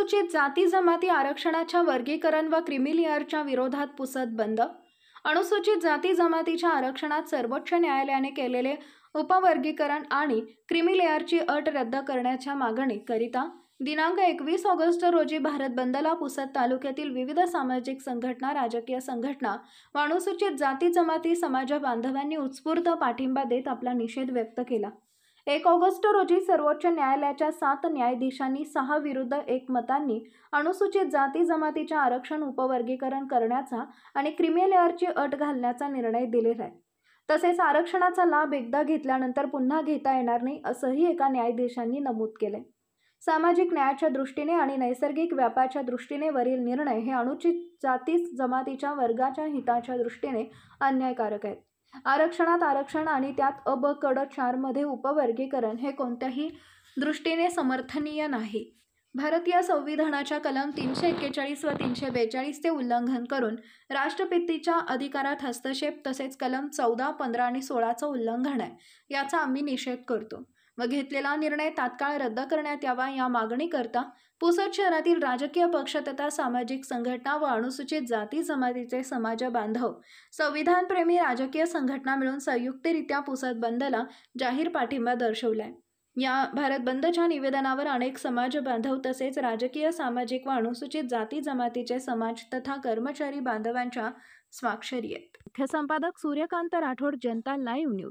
अनुसूचित जाती जमाती आरक्षणाच्या वर्गीकरण व क्रिमिलेअरच्या विरोधात पुसद बंद. अनुसूचित जाती जमातीच्या आरक्षणात सर्वोच्च न्यायालयाने केलेले उपवर्गीकरण आणि क्रिमिलेअरची अट रद्द करण्याच्या मागणीकरिता दिनांक 21 ऑगस्ट रोजी भारत बंदला पुसद तालुक्यातील विविध सामाजिक संघटना, राजकीय संघटना व अनुसूचित जाती जमाती समाज बांधवांनी उत्स्फूर्त पाठिंबा देत आपला निषेध व्यक्त केला. 1 ऑगस्ट रोजी सर्वोच्च न्यायालयाच्या 7 न्यायाधीशांनी 6 विरुद्ध 1 मतांनी अनुसूचित जाती जमातीचे आरक्षण उपवर्गीकरण करण्याचा आणि क्रिमिलेअरची अट घालण्याचा निर्णय दिलेला आहे. तसेच आरक्षणाचा लाभ एकदा घेतल्यानंतर पुन्हा घेता येणार नाही असंही एका न्यायाधीशांनी नमूद केले. सामाजिक न्यायाच्या दृष्टीने आणि नैसर्गिक व्यापाच्या दृष्टीने वरील निर्णय हे अनुसूचित जाती जमातीच्या वर्गाच्या हिताच्या दृष्टीने अन्यायकारक आहेत. आरक्षणात आरक्षण आणि त्यात अ, ब, क, ड 4 मध्ये उपवर्गीकरण हे कोणत्याही दृष्टीने समर्थनीय नाही. भारतीय संविधानाच्या कलम 341 व 342 चे उल्लंघन करून राष्ट्रपतीच्या अधिकारात हस्तक्षेप तसेच कलम 14, 15 आणि 16 उल्लंघन आहे. याचा आम्ही निषेध करतो व घेतलेला निर्णय तात्काळ रद्द करण्यात यावा या मागणीकरता पुसद शहरातील राजकीय पक्ष तथा सामाजिक संघटना व अनुसूचित जाती जमातीचे समाज बांधव, संविधानप्रेमी राजकीय संघटना मिळून संयुक्तरित्या पुसद बंदला जाहीर पाठिंबा दर्शवलाय. या भारत बंदच्या निवेदनावर अनेक समाज बांधव तसेच राजकीय, सामाजिक व अनुसूचित जाती जमातीचे समाज तथा कर्मचारी बांधवांच्या स्वाक्षरी आहेत. मुख्य संपादक सूर्यकांत राठोड, जनता लाईव्ह न्यूज.